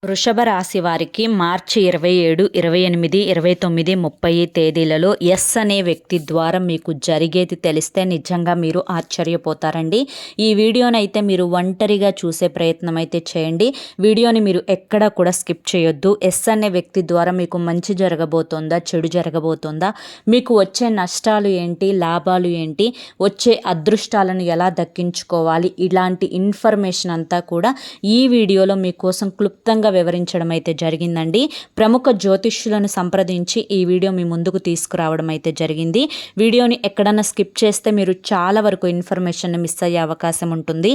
వృషభ రాశి వారికి మార్చి 27, 28, 29, 30 తేదీలలో ఎస్ అనే వ్యక్తి ద్వారా మీకు జరిగేది తెలిస్తే నిజంగా మీరు ఆశ్చర్యపోతారండి. ఈ వీడియోనైతే మీరు ఒంటరిగా చూసే ప్రయత్నం అయితే చేయండి. వీడియోని మీరు ఎక్కడా కూడా స్కిప్ చేయొద్దు. ఎస్ అనే వ్యక్తి ద్వారా మీకు మంచి జరగబోతోందా, చెడు జరగబోతోందా, మీకు వచ్చే నష్టాలు ఏంటి, లాభాలు ఏంటి, వచ్చే అదృష్టాలను ఎలా దక్కించుకోవాలి, ఇలాంటి ఇన్ఫర్మేషన్ అంతా కూడా ఈ వీడియోలో మీకోసం క్లుప్తంగా వివరించడం అయితే జరిగిందండి. ప్రముఖ జ్యోతిష్యులను సంప్రదించి ఈ వీడియో మీ ముందుకు తీసుకురావడం అయితే జరిగింది. వీడియోని ఎక్కడన్నా స్కిప్ చేస్తే మీరు చాలా వరకు ఇన్ఫర్మేషన్ మిస్ అయ్యే అవకాశం ఉంటుంది.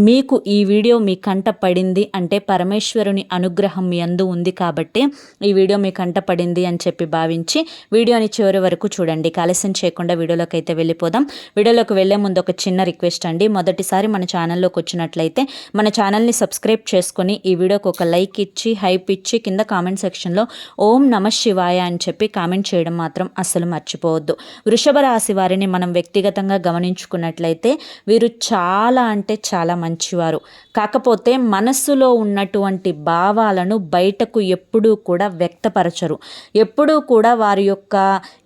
మీకు ఈ వీడియో మీ కంట పడింది అంటే పరమేశ్వరుని అనుగ్రహం మీ అందు ఉంది కాబట్టి ఈ వీడియో మీ కంట పడింది అని చెప్పి భావించి వీడియోని చివరి వరకు చూడండి. ఆలస్యం చేయకుండా వీడియోలోకి అయితే వెళ్ళిపోదాం. వీడియోలోకి వెళ్లే ముందు ఒక చిన్న రిక్వెస్ట్ అండి. మొదటిసారి మన ఛానల్లోకి వచ్చినట్లయితే మన ఛానల్ని సబ్స్క్రైబ్ చేసుకొని ఈ వీడియోకి ఒక లైక్ ఇచ్చి హైప్ ఇచ్చి కింద కామెంట్ సెక్షన్లో ఓం నమ శివాయ అని చెప్పి కామెంట్ చేయడం మాత్రం అస్సలు మర్చిపోవద్దు. వృషభ రాశి వారిని మనం వ్యక్తిగతంగా గమనించుకున్నట్లయితే వీరు చాలా అంటే చాలా మంచివారు. కాకపోతే మనస్సులో ఉన్నటువంటి భావాలను బయటకు ఎప్పుడూ కూడా వ్యక్తపరచరు. ఎప్పుడూ కూడా వారి యొక్క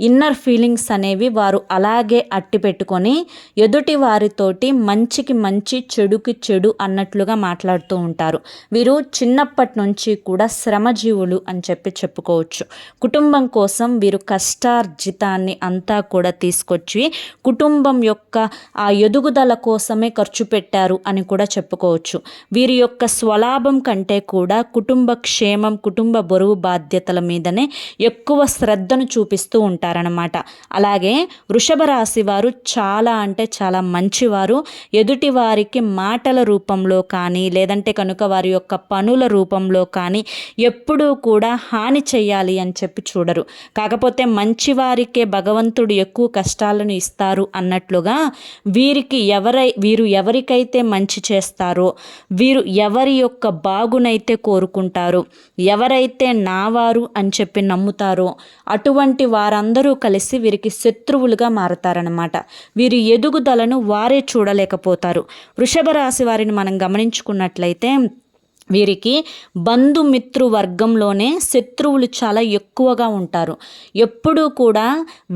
ఇన్నర్ ఫీలింగ్స్ అనేవి వారు అలాగే అట్టి పెట్టుకొని ఎదుటి వారితోటి మంచికి మంచి చెడుకి చెడు అన్నట్లుగా మాట్లాడుతూ ఉంటారు. వీరు చిన్నప్పటి నుంచి కూడా శ్రమజీవులు అని చెప్పి చెప్పుకోవచ్చు. కుటుంబం కోసం వీరు కష్టార్జితాన్ని అంతా కూడా తీసుకొచ్చి కుటుంబం యొక్క ఆ ఎదుగుదల కోసమే ఖర్చు పెట్టారు అని కూడా చెప్పుకోవచ్చు. వీరి యొక్క స్వలాభం కంటే కూడా కుటుంబ క్షేమం, కుటుంబ బరువు బాధ్యతల మీదనే ఎక్కువ శ్రద్ధను చూపిస్తూ ఉంటారన్నమాట. అలాగే వృషభ రాశి వారు చాలా అంటే చాలా మంచివారు. ఎదుటి వారికి మాటల రూపంలో కానీ లేదంటే కనుక వారి యొక్క పనుల రూపంలో కానీ ఎప్పుడూ కూడా హాని చేయాలి అని చెప్పి చూడరు. కాకపోతే మంచివారికే భగవంతుడు ఎక్కువ కష్టాలను ఇస్తారు అన్నట్లుగా వీరు ఎవరికైతే మంచి చేస్తారో, వీరు ఎవరి యొక్క బాగునైతే కోరుకుంటారో, ఎవరైతే నావారు అని చెప్పి నమ్ముతారో అటువంటి వారందరూ కలిసి వీరికి శత్రువులుగా మారతారనమాట. వీరి ఎదుగుదలను వారే చూడలేకపోతారు. వృషభ రాశి వారిని మనం గమనించుకున్నట్లయితే వీరికి బంధుమిత్రు వర్గంలోనే శత్రువులు చాలా ఎక్కువగా ఉంటారు. ఎప్పుడూ కూడా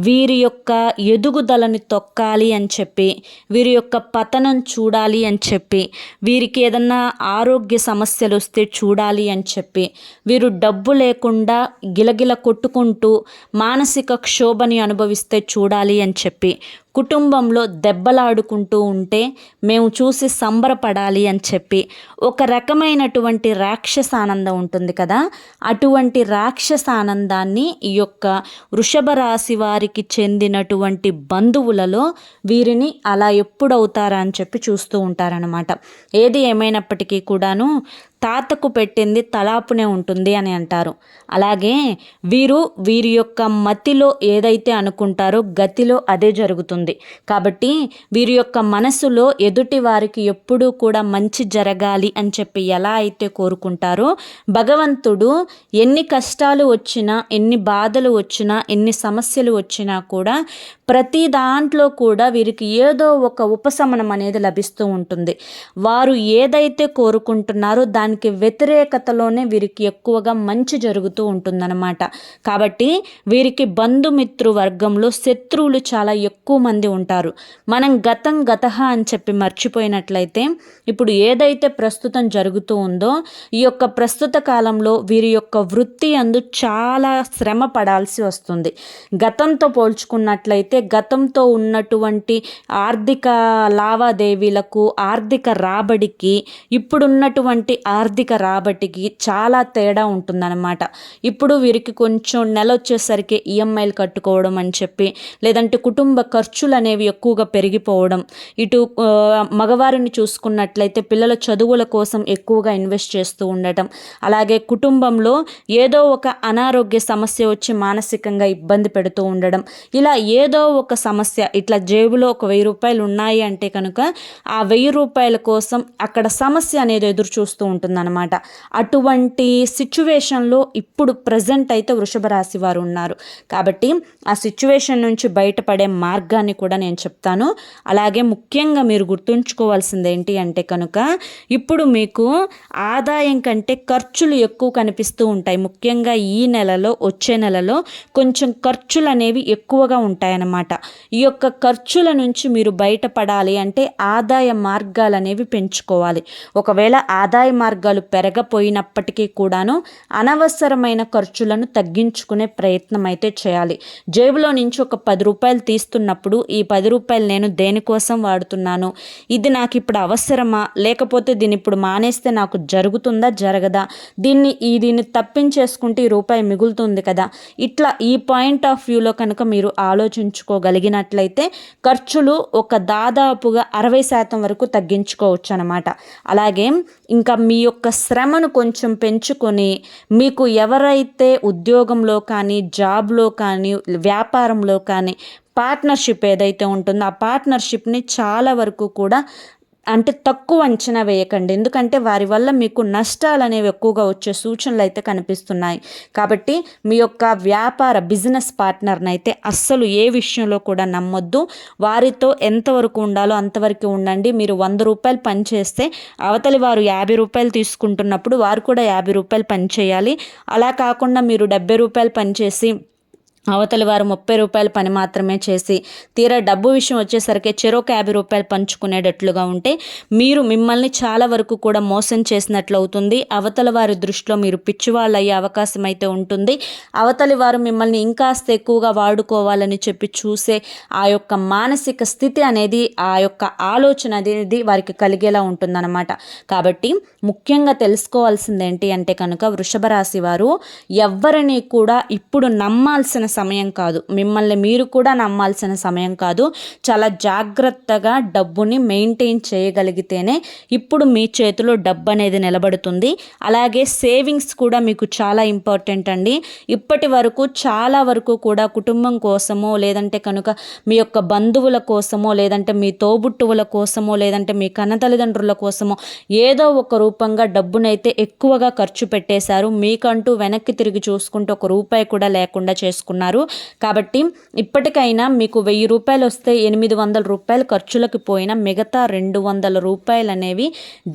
వీరి యొక్క ఎదుగుదలని తొక్కాలి అని చెప్పి, వీరి యొక్క పతనం చూడాలి అని చెప్పి, వీరికి ఏదన్నా ఆరోగ్య సమస్యలు వస్తే చూడాలి అని చెప్పి, వీరు డబ్బు లేకుండా గిలగిల కొట్టుకుంటూ మానసిక క్షోభని అనుభవిస్తే చూడాలి అని చెప్పి, కుటుంబంలో దెబ్బలాడుకుంటూ ఉంటే మేము చూసి సంబరపడాలి అని చెప్పి ఒక రకమైనటువంటి రాక్షస ఆనందం ఉంటుంది కదా, అటువంటి రాక్షస ఆనందాన్ని ఈ యొక్క వృషభ రాశి వారికి చెందినటువంటి బంధువులలో వీరిని అలా ఎప్పుడవుతారా అని చెప్పి చూస్తూ ఉంటారనమాట. ఏది ఏమైనప్పటికీ కూడాను తాతకు పెట్టింది తలాపునే ఉంటుంది అని అంటారు. అలాగే వీరి యొక్క మతిలో ఏదైతే అనుకుంటారో గతిలో అదే జరుగుతుంది. కాబట్టి వీరి యొక్క మనసులో ఎదుటి వారికి ఎప్పుడూ కూడా మంచి జరగాలి అని చెప్పి ఎలా అయితే కోరుకుంటారో భగవంతుడు ఎన్ని కష్టాలు వచ్చినా, ఎన్ని బాధలు వచ్చినా, ఎన్ని సమస్యలు వచ్చినా కూడా ప్రతి దాంట్లో కూడా వీరికి ఏదో ఒక ఉపశమనం అనేది లభిస్తూ ఉంటుంది. వారు ఏదైతే కోరుకుంటున్నారో దానికి వ్యతిరేకతలోనే వీరికి ఎక్కువగా మంచి జరుగుతూ ఉంటుందన్నమాట. కాబట్టి వీరికి బంధుమిత్రు వర్గంలో శత్రువులు చాలా ఎక్కువ మంది ఉంటారు. మనం గతహ అని చెప్పి మర్చిపోయినట్లయితే ఇప్పుడు ఏదైతే ప్రస్తుతం జరుగుతూ ఉందో ఈ యొక్క ప్రస్తుత కాలంలో వీరి యొక్క వృత్తి అందు చాలా శ్రమ పడాల్సి వస్తుంది. గతంతో పోల్చుకున్నట్లయితే గతంతో ఉన్నటువంటి ఆర్థిక లావాదేవీలకు, ఆర్థిక రాబడికి, ఇప్పుడున్నటువంటి ఆర్థిక రాబడికి చాలా తేడా ఉంటుందన్నమాట. ఇప్పుడు వీరికి కొంచెం నెల వచ్చేసరికి ఈఎంఐలు కట్టుకోవడం అని చెప్పి, లేదంటే కుటుంబ ఖర్చులు అనేవి ఎక్కువగా పెరిగిపోవడం, ఇటు మగవారిని చూసుకున్నట్లయితే పిల్లల చదువుల కోసం ఎక్కువగా ఇన్వెస్ట్ చేస్తూ ఉండటం, అలాగే కుటుంబంలో ఏదో ఒక అనారోగ్య సమస్య వచ్చి మానసికంగా ఇబ్బంది పెడుతూ ఉండడం, ఇలా ఏదో ఒక సమస్య, ఇట్లా జేబులో ఒక 1000 రూపాయలు ఉన్నాయి అంటే కనుక ఆ 1000 రూపాయల కోసం అక్కడ సమస్య అనేది ఎదురు చూస్తూ ఉంటుంది. ఉంటుందన్నమాట. అటువంటి సిచ్యువేషన్లో ఇప్పుడు ప్రజెంట్ అయితే వృషభ రాశి వారు ఉన్నారు. కాబట్టి ఆ సిచ్యువేషన్ నుంచి బయటపడే మార్గాన్ని కూడా నేను చెప్తాను. అలాగే ముఖ్యంగా మీరు గుర్తుంచుకోవాల్సింది ఏంటి అంటే కనుక ఇప్పుడు మీకు ఆదాయం కంటే ఖర్చులు ఎక్కువ కనిపిస్తూ ఉంటాయి. ముఖ్యంగా ఈ నెలలో, వచ్చే నెలలో కొంచెం ఖర్చులు అనేవి ఎక్కువగా ఉంటాయన్నమాట. ఈ యొక్క ఖర్చుల నుంచి మీరు బయటపడాలి అంటే ఆదాయ మార్గాలు అనేవి పెంచుకోవాలి. ఒకవేళ ఆదాయ మార్గాలు పెరగపోయినప్పటికీ కూడాను అనవసరమైన ఖర్చులను తగ్గించుకునే ప్రయత్నం అయితే చేయాలి. జేబులో నుంచి ఒక 10 రూపాయలు తీస్తున్నప్పుడు ఈ 10 రూపాయలు నేను దేనికోసం వాడుతున్నాను, ఇది నాకు ఇప్పుడు అవసరమా, లేకపోతే దీన్ని ఇప్పుడు మానేస్తే నాకు జరుగుతుందా జరగదా, దీన్ని తప్పించేసుకుంటే ఈ రూపాయి మిగులుతుంది కదా, ఇట్లా ఈ పాయింట్ ఆఫ్ వ్యూలో కనుక మీరు ఆలోచించుకోగలిగినట్లయితే ఖర్చులు ఒక దాదాపుగా 60% వరకు తగ్గించుకోవచ్చు అన్నమాట. అలాగే ఇంకా మీ యొక్క శ్రమను కొంచెం పెంచుకొని మీకు ఎవరైతే ఉద్యోగంలో కానీ, జాబ్లో కానీ, వ్యాపారంలో కానీ పార్ట్నర్షిప్ ఏదైతే ఉంటుందో ఆ పార్ట్నర్షిప్ని చాలా వరకు కూడా అంటే తక్కువ అంచనా వేయకండి. ఎందుకంటే వారి వల్ల మీకు నష్టాలు అనేవి ఎక్కువగా వచ్చే సూచనలు అయితే కనిపిస్తున్నాయి. కాబట్టి మీ యొక్క బిజినెస్ పార్ట్నర్ని అయితే అస్సలు ఏ విషయంలో కూడా నమ్మొద్దు. వారితో ఎంతవరకు ఉండాలో అంతవరకు ఉండండి. మీరు 100 రూపాయలు పని చేస్తే అవతలి వారు 50 రూపాయలు తీసుకుంటున్నప్పుడు వారు కూడా 50 రూపాయలు పని చేయాలి. అలా కాకుండా మీరు 70 రూపాయలు పని చేసి అవతలి వారు 30 రూపాయల పని మాత్రమే చేసి తీరా డబ్బు విషయం వచ్చేసరికి చెరొక 50 రూపాయలు పంచుకునేటట్లుగా ఉంటే మిమ్మల్ని చాలా వరకు కూడా మోసం చేసినట్లు అవుతుంది. అవతల వారి దృష్టిలో మీరు పిచ్చివాళ్ళు అయ్యే అవకాశం అయితే ఉంటుంది. అవతలి వారు మిమ్మల్ని ఇంకాస్త ఎక్కువగా వాడుకోవాలని చెప్పి చూసే ఆ యొక్క మానసిక స్థితి అనేది, ఆ యొక్క ఆలోచన అనేది వారికి కలిగేలా ఉంటుందన్నమాట. కాబట్టి ముఖ్యంగా తెలుసుకోవాల్సింది ఏంటి అంటే కనుక వృషభ రాశి వారు ఎవ్వరిని కూడా ఇప్పుడు నమ్మాల్సిన సమయం కాదు, మిమ్మల్ని మీరు కూడా నమ్మాల్సిన సమయం కాదు. చాలా జాగ్రత్తగా డబ్బుని మెయింటైన్ చేయగలిగితేనే ఇప్పుడు మీ చేతిలో డబ్బు అనేది నిలబడుతుంది. అలాగే సేవింగ్స్ కూడా మీకు చాలా ఇంపార్టెంట్ అండి. ఇప్పటి వరకు చాలా వరకు కూడా కుటుంబం కోసమో, లేదంటే కనుక మీ యొక్క బంధువుల కోసమో, లేదంటే మీ తోబుట్టువుల కోసమో, లేదంటే మీ కన్నతల్లిదండ్రుల కోసమో ఏదో ఒక రూపంగా డబ్బునైతే ఎక్కువగా ఖర్చు పెట్టేశారు. మీకంటూ వెనక్కి తిరిగి చూసుకుంటూ ఒక రూపాయి కూడా లేకుండా చేసుకున్నారు. కాబట్టి ఇప్పటికైనా మీకు 1000 రూపాయలు వస్తే 800 రూపాయలు ఖర్చులకు పోయిన మిగతా 200 రూపాయలు అనేవి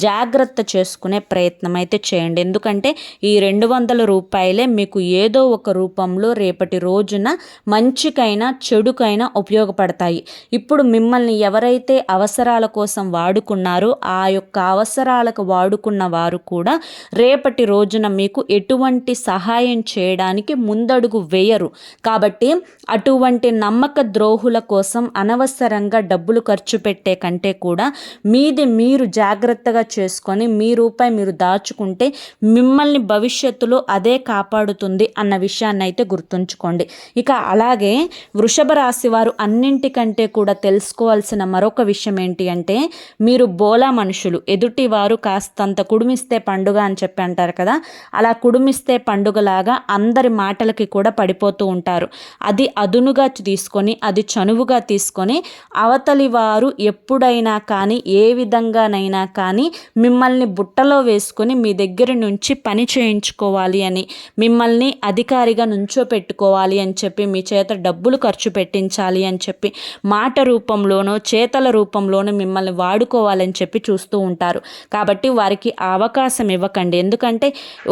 జాగ్రత్త చేసుకునే ప్రయత్నం అయితే చేయండి. ఎందుకంటే ఈ 200 రూపాయలే మీకు ఏదో ఒక రూపంలో రేపటి రోజున మంచికైనా చెడుకైనా ఉపయోగపడతాయి. ఇప్పుడు మిమ్మల్ని ఎవరైతే అవసరాల కోసం వాడుకున్నారో ఆ యొక్క అవసరాలకు వాడుకున్న వారు కూడా రేపటి రోజున మీకు ఎటువంటి సహాయం చేయడానికి ముందడుగు వేయరు. కాబట్టి అటువంటి నమ్మక ద్రోహుల కోసం అనవసరంగా డబ్బులు ఖర్చు పెట్టే కంటే కూడా మీది మీరు జాగ్రత్తగా చేసుకొని మీ రూపాయి మీరు దాచుకుంటే మిమ్మల్ని భవిష్యత్తులో అదే కాపాడుతుంది అన్న విషయాన్ని అయితే గుర్తుంచుకోండి. ఇక అలాగే వృషభ రాశి వారు అన్నింటికంటే కూడా తెలుసుకోవాల్సిన మరొక విషయం ఏంటి అంటే మీరు బోలా మనుషులు. ఎదుటి వారు కాస్తంత కుడుమిస్తే పండుగ అని చెప్పి అంటారు కదా, అలా కుడుమిస్తే పండుగలాగా అందరి మాటలకి కూడా పడిపోతూ ఉంటారు. అది అదునుగా తీసుకొని, అది చనువుగా తీసుకొని అవతలి వారు ఎప్పుడైనా కానీ ఏ విధంగానైనా కానీ మిమ్మల్ని బుట్టలో వేసుకొని మీ దగ్గర నుంచి పని చేయించుకోవాలి అని, మిమ్మల్ని అధికారిగా నుంచోపెట్టుకోవాలి అని చెప్పి, మీ చేత డబ్బులు ఖర్చు పెట్టించాలి అని చెప్పి మాట రూపంలోనో చేతల రూపంలోనో మిమ్మల్ని వాడుకోవాలని చెప్పి చూస్తూ ఉంటారు. కాబట్టి వారికి ఆ అవకాశం ఇవ్వకండి. ఎందుకంటే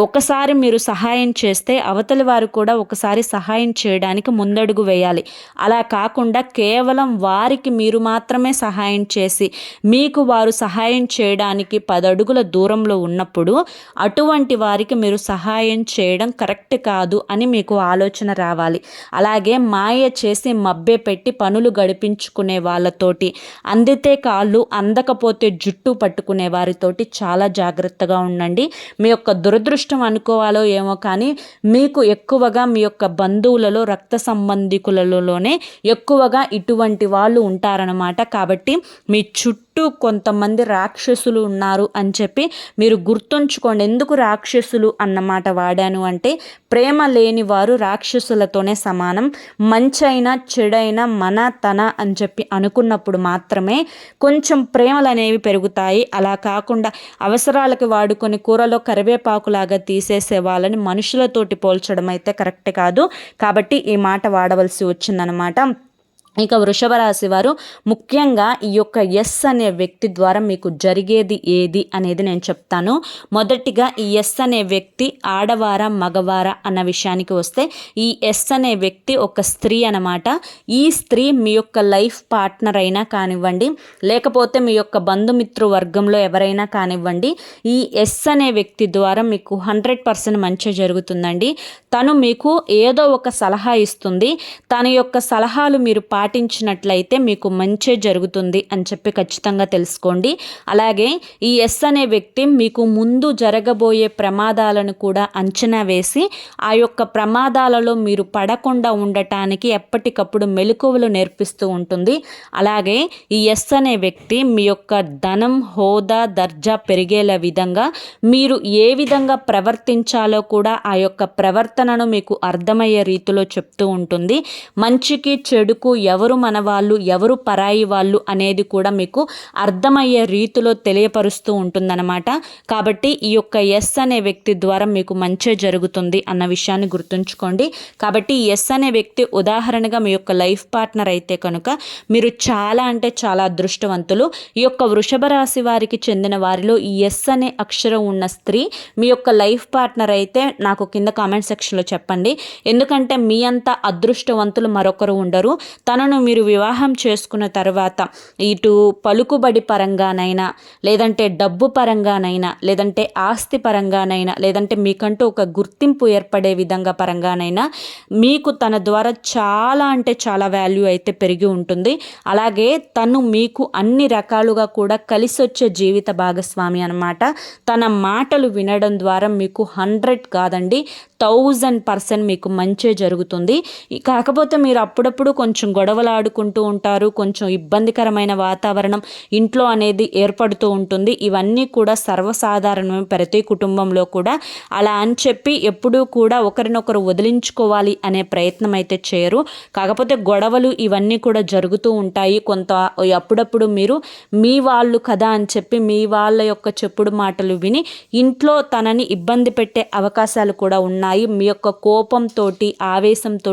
ఒకసారి మీరు సహాయం చేస్తే అవతలి వారు కూడా ఒకసారి సహాయం చేయడానికి ముందడుగు వేయాలి. అలా కాకుండా కేవలం వారికి మీరు మాత్రమే సహాయం చేసి మీకు వారు సహాయం చేయడానికి 10 అడుగుల దూరంలో ఉన్నప్పుడు అటువంటి వారికి మీరు సహాయం చేయడం కరెక్ట్ కాదు అని మీకు ఆలోచన రావాలి. అలాగే మాయ చేసి మభ్య పెట్టి పనులు గడిపించుకునే వాళ్ళతోటి, అందితే కాళ్ళు అందకపోతే జుట్టు పట్టుకునే వారితోటి చాలా జాగ్రత్తగా ఉండండి. మీ యొక్క దురదృష్టం అనుకోవాలో ఏమో కానీ మీకు ఎక్కువగా మీ యొక్క బంధువులలో రక్త సంబంధికులలోనే ఎక్కువగా ఇటువంటి వాళ్ళు ఉంటారనమాట. కాబట్టి మీ చుట్టూ చుట్టూ కొంతమంది రాక్షసులు ఉన్నారు అని చెప్పి మీరు గుర్తుంచుకోండి. ఎందుకు రాక్షసులు అన్నమాట వాడాను అంటే, ప్రేమ లేని వారు రాక్షసులతోనే సమానం. మంచైనా చెడైనా మన తన అని చెప్పి అనుకున్నప్పుడు మాత్రమే కొంచెం ప్రేమలు అనేవి పెరుగుతాయి. అలా కాకుండా అవసరాలకు వాడుకొని కూరలో కరివేపాకులాగా తీసేసే వాళ్ళని మనుషులతోటి పోల్చడం అయితే కరెక్ట్ కాదు. కాబట్టి ఈ మాట వాడవలసి వచ్చిందనమాట. ఇక వృషభ రాశి వారు ముఖ్యంగా ఈ యొక్క ఎస్ అనే వ్యక్తి ద్వారా మీకు జరిగేది ఏది అనేది నేను చెప్తాను. మొదటిగా ఈ ఎస్ అనే వ్యక్తి ఆడవారా మగవారా అన్న విషయానికి వస్తే, ఈ ఎస్ అనే వ్యక్తి ఒక స్త్రీ అనమాట. ఈ స్త్రీ మీ యొక్క లైఫ్ పార్ట్నర్ అయినా కానివ్వండి, లేకపోతే మీ యొక్క బంధుమిత్రు వర్గంలో ఎవరైనా కానివ్వండి, ఈ ఎస్ అనే వ్యక్తి ద్వారా మీకు 100% మంచి జరుగుతుందండి. తను మీకు ఏదో ఒక సలహా ఇస్తుంది. తన యొక్క సలహాలు మీరు పాటించినట్లయితే మీకు మంచి జరుగుతుంది అని చెప్పి ఖచ్చితంగా తెలుసుకోండి. అలాగే ఈ ఎస్ అనే వ్యక్తి మీకు ముందు జరగబోయే ప్రమాదాలను కూడా అంచనా వేసి ఆ యొక్క ప్రమాదాలలో మీరు పడకుండా ఉండటానికి ఎప్పటికప్పుడు మెలకువలు నేర్పిస్తూ ఉంటుంది. అలాగే ఈ ఎస్ అనే వ్యక్తి మీ యొక్క ధనం, హోదా, దర్జా పెరిగేలా విధంగా మీరు ఏ విధంగా ప్రవర్తించాలో కూడా ఆ యొక్క ప్రవర్తనను మీకు అర్థమయ్యే రీతిలో చెప్తూ ఉంటుంది. మంచికి చెడుకు ఎవరు మన వాళ్ళు, ఎవరు పరాయి వాళ్ళు అనేది కూడా మీకు అర్థమయ్యే రీతిలో తెలియపరుస్తూ ఉంటుందన్నమాట. కాబట్టి ఈ యొక్క ఎస్ అనే వ్యక్తి ద్వారా మీకు మంచి జరుగుతుంది అన్న విషయాన్ని గుర్తుంచుకోండి. కాబట్టి ఈ ఎస్ అనే వ్యక్తి ఉదాహరణగా మీ యొక్క లైఫ్ పార్ట్నర్ అయితే కనుక మీరు చాలా అంటే చాలా అదృష్టవంతులు. ఈ యొక్క వృషభ రాశి వారికి చెందిన వారిలో ఈ ఎస్ అనే అక్షరం ఉన్న స్త్రీ మీ యొక్క లైఫ్ పార్ట్నర్ అయితే నాకు కింద కామెంట్ సెక్షన్లో చెప్పండి. ఎందుకంటే మీ అంత అదృష్టవంతులు మరొకరు ఉండరు. తనను మీరు వివాహం చేసుకున్న తర్వాత ఇటు పలుకుబడి పరంగానైనా, లేదంటే డబ్బు పరంగానైనా, లేదంటే ఆస్తి పరంగానైనా, లేదంటే మీకంటూ ఒక గుర్తింపు ఏర్పడే విధంగా పరంగానైనా మీకు తన ద్వారా చాలా అంటే చాలా వాల్యూ అయితే పెరిగి ఉంటుంది. అలాగే తను మీకు అన్ని రకాలుగా కూడా కలిసి వచ్చే జీవిత భాగస్వామి అనమాట. తన మాటలు వినడం ద్వారా మీకు 100 కాదండి 1000% మీకు మంచే జరుగుతుంది. కాకపోతే మీరు అప్పుడప్పుడు కొంచెం గొడవలు ఆడుకుంటూ ఉంటారు. కొంచెం ఇబ్బందికరమైన వాతావరణం ఇంట్లో అనేది ఏర్పడుతూ ఉంటుంది. ఇవన్నీ కూడా సర్వసాధారణమే ప్రతి కుటుంబంలో కూడా. అలా అని చెప్పి ఎప్పుడూ కూడా ఒకరినొకరు వదిలించుకోవాలి అనే ప్రయత్నం అయితే చేయరు. కాకపోతే గొడవలు ఇవన్నీ కూడా జరుగుతూ ఉంటాయి. అప్పుడప్పుడు మీరు మీ వాళ్ళు కదా అని చెప్పి మీ వాళ్ళ యొక్క చెప్పుడు మాటలు విని ఇంట్లో తనని ఇబ్బంది పెట్టే అవకాశాలు కూడా ఉన్నాయి. మీ యొక్క కోపంతో, ఆవేశంతో,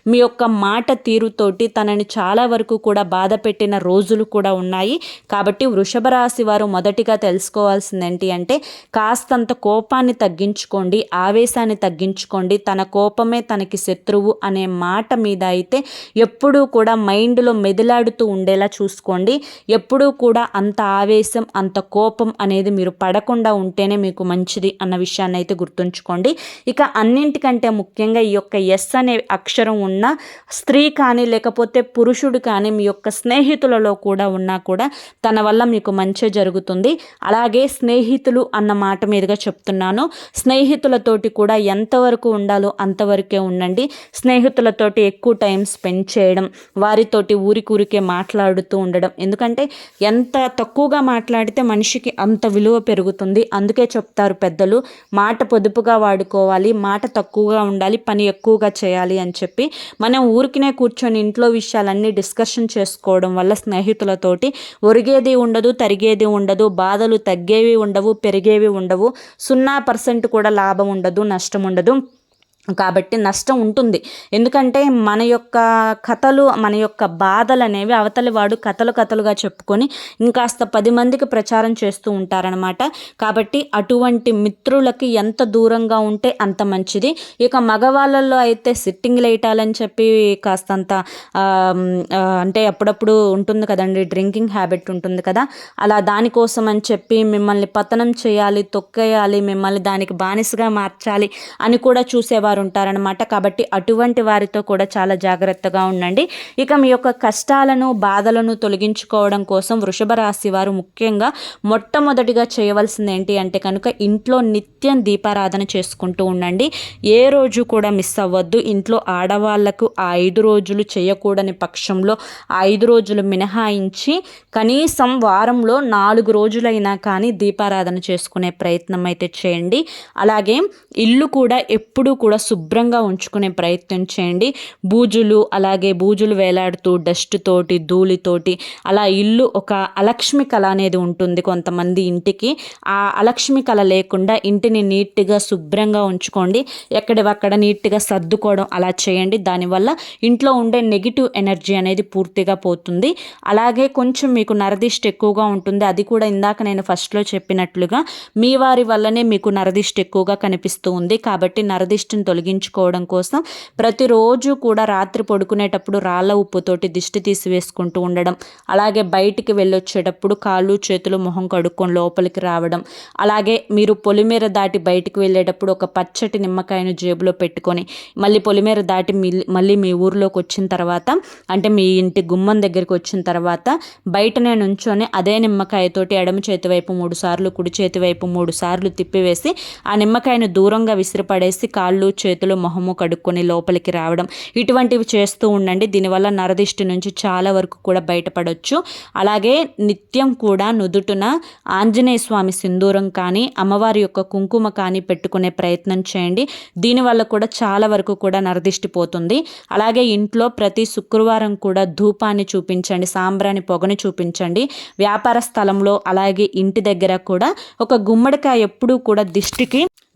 మీ యొక్క మాట తీరుతోటి తనని చాలా వరకు కూడా బాధ పెట్టిన రోజులు కూడా ఉన్నాయి. కాబట్టి వృషభ రాశి వారు మొదటిగా తెలుసుకోవాల్సింది ఏంటి అంటే, కాస్తంత కోపాన్ని తగ్గించుకోండి, ఆవేశాన్ని తగ్గించుకోండి. తన కోపమే తనకి శత్రువు అనే మాట మీద అయితే ఎప్పుడూ కూడా మైండ్లో మెదిలాడుతూ ఉండేలా చూసుకోండి. ఎప్పుడూ కూడా అంత ఆవేశం, అంత కోపం అనేది మీరు పడకుండా ఉంటేనే మీకు మంచిది అన్న విషయాన్ని అయితే గుర్తుంచుకోండి. ఇక అన్నింటికంటే ముఖ్యంగా ఈ యొక్క ఎస్ అనే అక్షరం ఉన్న స్త్రీ కానీ లేకపోతే పురుషుడు కానీ మీ యొక్క స్నేహితులలో కూడా ఉన్నా కూడా తన వల్ల మీకు మంచి జరుగుతుంది. అలాగే స్నేహితులు అన్న మాట మీదుగా చెప్తున్నాను. స్నేహితులతోటి కూడా ఎంతవరకు ఉండాలో అంతవరకే ఉండండి. స్నేహితులతోటి ఎక్కువ టైం స్పెండ్ చేయడం, వారితోటి ఊరికే మాట్లాడుతూ ఉండడం. ఎందుకంటే ఎంత తక్కువగా మాట్లాడితే మనిషికి అంత విలువ పెరుగుతుంది. అందుకే చెప్తారు పెద్దలు, మాట పొదుపుగా వాడుకోవాలి, మాట తక్కువగా ఉండాలి, పని ఎక్కువగా చేయాలి అని చెప్పి. మనం ఊరికినే కూర్చొని ఇంట్లో విషయాలన్నీ డిస్కషన్ చేసుకోవడం వల్ల స్నేహితులతోటి ఒరిగేది ఉండదు, తరిగేది ఉండదు, బాధలు తగ్గేవి ఉండవు, పెరిగేవి ఉండవు, 0% కూడా లాభం ఉండదు, నష్టం ఉండదు. కాబట్టి నష్టం ఉంటుంది. ఎందుకంటే మన యొక్క కథలు, మన యొక్క బాధలు అనేవి అవతలి వాడు కథలుగా చెప్పుకొని ఇంకాస్త 10 మందికి ప్రచారం చేస్తూ ఉంటారనమాట. కాబట్టి అటువంటి మిత్రులకి ఎంత దూరంగా ఉంటే అంత మంచిది. ఇక మగవాళ్ళల్లో అయితే సిట్టింగ్ లేటాలని చెప్పి కాస్తంత అంటే అప్పుడప్పుడు ఉంటుంది కదండి, డ్రింకింగ్ హ్యాబిట్ ఉంటుంది కదా, అలా దానికోసం అని చెప్పి మిమ్మల్ని పతనం చేయాలి, తొక్కేయాలి, మిమ్మల్ని దానికి బానిసగా మార్చాలి అని కూడా చూసేవారు వారు ఉంటారనమాట. కాబట్టి అటువంటి వారితో కూడా చాలా జాగ్రత్తగా ఉండండి. ఇక మీ యొక్క కష్టాలను బాధలను తొలగించుకోవడం కోసం వృషభ రాశి వారు ముఖ్యంగా మొట్టమొదటిగా చేయవలసింది ఏంటి అంటే కనుక ఇంట్లో నిత్యం దీపారాధన చేసుకుంటూ ఉండండి. ఏ రోజు కూడా మిస్ అవ్వద్దు. ఇంట్లో ఆడవాళ్లకు ఆ 5 రోజులు చేయకూడని పక్షంలో ఆ 5 రోజులు మినహాయించి కనీసం వారంలో 4 రోజులైనా కానీ దీపారాధన చేసుకునే ప్రయత్నం అయితే చేయండి. అలాగే ఇల్లు కూడా ఎప్పుడూ కూడా శుభ్రంగా ఉంచుకునే ప్రయత్నం చేయండి. బూజులు వేలాడుతూ డస్ట్ తోటి ధూళితోటి అలా ఇల్లు ఒక అలక్ష్మి కళ అనేది ఉంటుంది కొంతమంది ఇంటికి. ఆ అలక్ష్మి కళ లేకుండా ఇంటిని నీట్గా శుభ్రంగా ఉంచుకోండి. ఎక్కడివక్కడ నీట్గా సర్దుకోవడం అలా చేయండి. దానివల్ల ఇంట్లో ఉండే నెగిటివ్ ఎనర్జీ అనేది పూర్తిగా పోతుంది. అలాగే కొంచెం మీకు నరదిష్టి ఎక్కువగా ఉంటుంది. అది కూడా ఇందాక నేను ఫస్ట్లో చెప్పినట్లుగా మీ వారి వల్లనే మీకు నరదిష్టి ఎక్కువగా కనిపిస్తూ ఉంది. కాబట్టి నరదిష్టిని తొలగించుకోవడం కోసం ప్రతిరోజు కూడా రాత్రి పడుకునేటప్పుడు రాళ్ళ ఉప్పుతోటి దిష్టి తీసివేసుకుంటూ ఉండడం, అలాగే బయటికి వెళ్ళొచ్చేటప్పుడు కాళ్ళు చేతులు మొహం కడుక్కొని లోపలికి రావడం, అలాగే మీరు పొలిమేర దాటి బయటికి వెళ్ళేటప్పుడు ఒక పచ్చటి నిమ్మకాయను జేబులో పెట్టుకొని మళ్ళీ పొలిమేర దాటి మళ్ళీ మీ ఊరిలోకి వచ్చిన తర్వాత అంటే మీ ఇంటి గుమ్మం దగ్గరికి వచ్చిన తర్వాత బయటనే నుంచొని అదే నిమ్మకాయతోటి ఎడమ చేతి వైపు 3 సార్లు కుడి చేతి వైపు 3 సార్లు తిప్పివేసి ఆ నిమ్మకాయను దూరంగా విసిరిపడేసి కాళ్ళు చేతులు మొహము కడుక్కొని లోపలికి రావడం, ఇటువంటివి చేస్తూ ఉండండి. దీనివల్ల నరదిష్టి నుంచి చాలా వరకు కూడా బయటపడవచ్చు. అలాగే నిత్యం కూడా నుదుటున ఆంజనేయ స్వామి సింధూరం కానీ అమ్మవారి యొక్క కుంకుమ కానీ పెట్టుకునే ప్రయత్నం చేయండి. దీనివల్ల కూడా చాలా వరకు కూడా నరదిష్టి పోతుంది. అలాగే ఇంట్లో ప్రతి శుక్రవారం కూడా ధూపాన్ని చూపించండి, సాంబ్రాణి పొగని చూపించండి. వ్యాపార స్థలంలో అలాగే ఇంటి దగ్గర కూడా ఒక గుమ్మడికాయ ఎప్పుడూ కూడా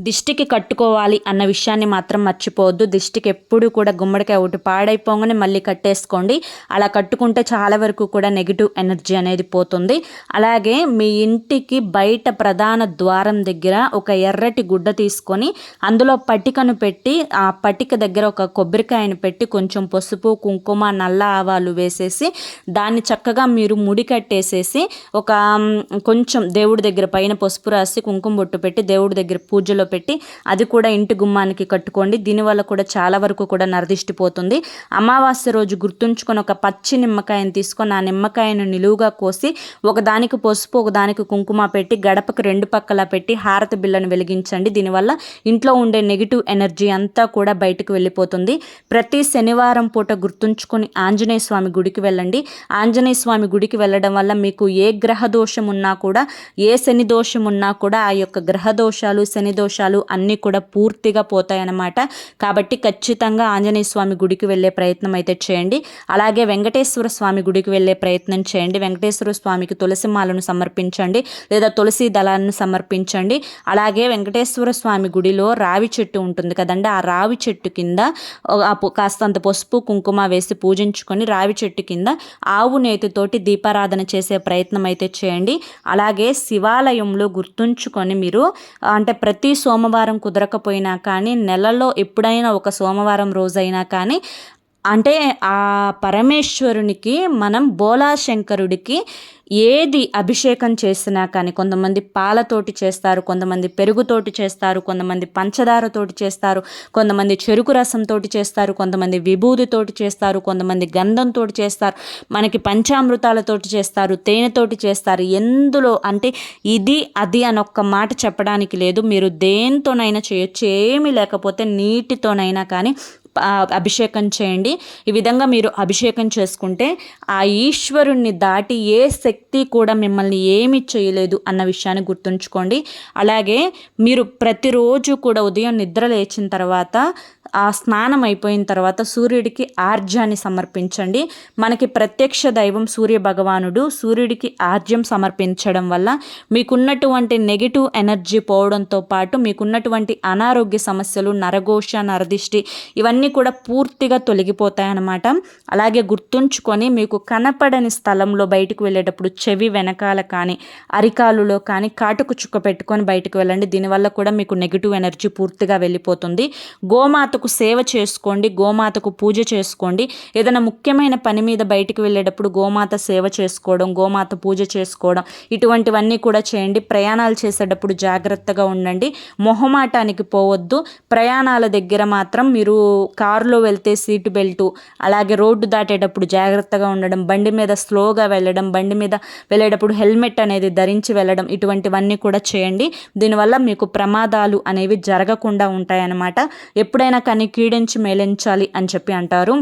దిష్టికి కట్టుకోవాలి అన్న విషయాన్ని మాత్రం మర్చిపోవద్దు. దిష్టికి ఎప్పుడు కూడా గుమ్మడికాయ ఒకటి పాడైపోగానే మళ్ళీ కట్టేసుకోండి. అలా కట్టుకుంటే చాలా వరకు కూడా నెగిటివ్ ఎనర్జీ అనేది పోతుంది. అలాగే మీ ఇంటికి బయట ప్రధాన ద్వారం దగ్గర ఒక ఎర్రటి గుడ్డ తీసుకొని అందులో పటికను పెట్టి ఆ పటిక దగ్గర ఒక కొబ్బరికాయను పెట్టి కొంచెం పసుపు కుంకుమ నల్ల ఆవాలు వేసేసి దాన్ని చక్కగా మీరు ముడి కట్టేసేసి ఒక కొంచెం దేవుడి దగ్గర పైన పసుపు రాసి కుంకుమ బొట్టు పెట్టి దేవుడి దగ్గర పూజలో పెట్టి అది కూడా ఇంటి గుమ్మానికి కట్టుకోండి. దీనివల్ల కూడా చాలా వరకు కూడా నరదిష్టి పోతుంది. అమావాస్య రోజు గుర్తుంచుకొని ఒక పచ్చి నిమ్మకాయను తీసుకొని ఆ నిమ్మకాయను నిలువుగా కోసి ఒకదానికి పసుపు ఒకదానికి కుంకుమ పెట్టి గడపకు 2 పక్కలా పెట్టి హారతి బిళ్ళను వెలిగించండి. దీనివల్ల ఇంట్లో ఉండే నెగిటివ్ ఎనర్జీ అంతా కూడా బయటకు వెళ్ళిపోతుంది. ప్రతి శనివారం పూట గుర్తుంచుకొని ఆంజనేయ స్వామి గుడికి వెళ్ళండి. ఆంజనేయ స్వామి గుడికి వెళ్ళడం వల్ల మీకు ఏ గ్రహ దోషం ఉన్నా కూడా ఏ శని దోషం ఉన్నా కూడా ఆ యొక్క గ్రహ దోషాలు శని దోషాలు అన్నీ కూడా పూర్తిగా పోతాయన్నమాట. కాబట్టి ఖచ్చితంగా ఆంజనేయ స్వామి గుడికి వెళ్ళే ప్రయత్నం అయితే చేయండి. అలాగే వెంకటేశ్వర స్వామి గుడికి వెళ్ళే ప్రయత్నం చేయండి. వెంకటేశ్వర స్వామికి తులసి మాలను సమర్పించండి లేదా తులసి దళాలను సమర్పించండి. అలాగే వెంకటేశ్వర స్వామి గుడిలో రావి చెట్టు ఉంటుంది కదండి, ఆ రావి చెట్టు కింద కాస్తంత పసుపు కుంకుమ వేసి పూజించుకొని రావి చెట్టు కింద ఆవు నేతితోటి దీపారాధన చేసే ప్రయత్నం అయితే చేయండి. అలాగే శివాలయంలో గుర్తుంచుకొని మీరు అంటే ప్రతి సోమవారం కుదరకపోయినా కానీ నెలలో ఎప్పుడైనా ఒక సోమవారం రోజైనా కానీ అంటే ఆ పరమేశ్వరునికి మనం బోలాశంకరుడికి ఏది అభిషేకం చేసినా కానీ కొంతమంది పాలతోటి చేస్తారు, కొంతమంది పెరుగుతోటి చేస్తారు, కొంతమంది పంచదారతోటి చేస్తారు, కొంతమంది చెరుకు రసంతో చేస్తారు, కొంతమంది విభూతితోటి చేస్తారు, కొంతమంది గంధంతో చేస్తారు, మనకి పంచామృతాలతోటి చేస్తారు, తేనెతోటి చేస్తారు. ఎందులో అంటే ఇది అది అని ఒక్క మాట చెప్పడానికి లేదు. మీరు దేనితోనైనా చేయొచ్చు. ఏమీ లేకపోతే నీటితోనైనా కానీ అభిషేకం చేయండి. ఈ విధంగా మీరు అభిషేకం చేసుకుంటే ఆ ఈశ్వరుణ్ణి దాటి ఏ శక్తి కూడా మిమ్మల్ని ఏమీ చేయలేదు అన్న విషయాన్ని గుర్తుంచుకోండి. అలాగే మీరు ప్రతిరోజు కూడా ఉదయం నిద్ర లేచిన తర్వాత ఆ స్నానం అయిపోయిన తర్వాత సూర్యుడికి ఆర్జ్యాన్ని సమర్పించండి. మనకి ప్రత్యక్ష దైవం సూర్య భగవానుడు. సూర్యుడికి ఆర్జ్యం సమర్పించడం వల్ల మీకున్నటువంటి నెగిటివ్ ఎనర్జీ పోవడంతో పాటు మీకున్నటువంటి అనారోగ్య సమస్యలు, నరఘోష, నరదిష్టి ఇవన్నీ కూడా పూర్తిగా తొలగిపోతాయన్నమాట. అలాగే గుర్తుంచుకొని మీకు కనపడని స్థలంలో బయటకు వెళ్ళేటప్పుడు చెవి వెనకాల కానీ అరికాలులో కానీ కాటుకు చుక్క పెట్టుకొని బయటకు వెళ్ళండి. దీనివల్ల కూడా మీకు నెగిటివ్ ఎనర్జీ పూర్తిగా వెళ్ళిపోతుంది. గోమాతకు గోమాతకు సేవ చేసుకోండి, గోమాతకు పూజ చేసుకోండి. ఏదైనా ముఖ్యమైన పని మీద బయటికి వెళ్ళేటప్పుడు గోమాత సేవ చేసుకోవడం, గోమాత పూజ చేసుకోవడం ఇటువంటివన్నీ కూడా చేయండి. ప్రయాణాలు చేసేటప్పుడు జాగ్రత్తగా ఉండండి, మొహమాటానికి పోవద్దు. ప్రయాణాల దగ్గర మాత్రం మీరు కారులో వెళ్తే సీటు బెల్టు, అలాగే రోడ్డు దాటేటప్పుడు జాగ్రత్తగా ఉండడం, బండి మీద స్లోగా వెళ్ళడం, బండి మీద వెళ్ళేటప్పుడు హెల్మెట్ అనేది ధరించి వెళ్ళడం ఇటువంటివన్నీ కూడా చేయండి. దీనివల్ల మీకు ప్రమాదాలు అనేవి జరగకుండా ఉంటాయన్నమాట. ఎప్పుడైనా కానీ కీడించి మేలించాలి అని చెప్పి అంటారు.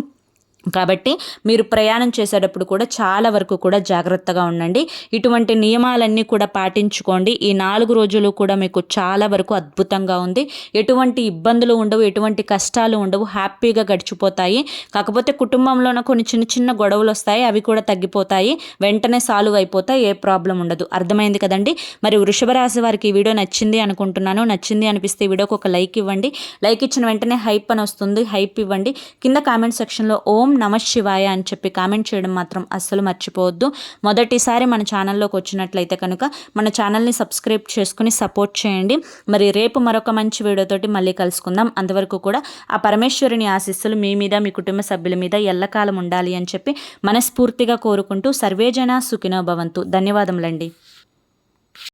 కాబట్టి మీరు ప్రయాణం చేసేటప్పుడు కూడా చాలా వరకు కూడా జాగ్రత్తగా ఉండండి. ఇటువంటి నియమాలన్నీ కూడా పాటించుకోండి. ఈ 4 రోజులు కూడా మీకు చాలా వరకు అద్భుతంగా ఉంది. ఎటువంటి ఇబ్బందులు ఉండవు, ఎటువంటి కష్టాలు ఉండవు, హ్యాపీగా గడిచిపోతాయి. కాకపోతే కుటుంబంలోన కొన్ని చిన్న చిన్న గొడవలు వస్తాయి, అవి కూడా తగ్గిపోతాయి, వెంటనే సాల్వ్ అయిపోతాయి, ఏ ప్రాబ్లం ఉండదు. అర్థమైంది కదండి. మరి వృషభ రాశి వారికి ఈ వీడియో నచ్చింది అనుకుంటున్నాను. నచ్చింది అనిపిస్తే ఈ వీడియోకి ఒక లైక్ ఇవ్వండి. లైక్ ఇచ్చిన వెంటనే హైప్ అని వస్తుంది, హైప్ ఇవ్వండి. కింద కామెంట్ సెక్షన్లో ఓం నమః శివాయ అని చెప్పి కామెంట్ చేయడం మాత్రం అస్సలు మర్చిపోవద్దు. మొదటిసారి మన ఛానల్లోకి వచ్చినట్లయితే కనుక మన ఛానల్ని సబ్స్క్రైబ్ చేసుకుని సపోర్ట్ చేయండి. మరి రేపు మరొక మంచి వీడియోతోటి మళ్ళీ కలుసుకుందాం. అంతవరకు కూడా ఆ పరమేశ్వరుని ఆశీస్సులు మీ మీద, మీ కుటుంబ సభ్యుల మీద ఎల్లకాలం ఉండాలి అని చెప్పి మనస్ఫూర్తిగా కోరుకుంటూ సర్వేజన సుఖినో భవంతు. ధన్యవాదములండి.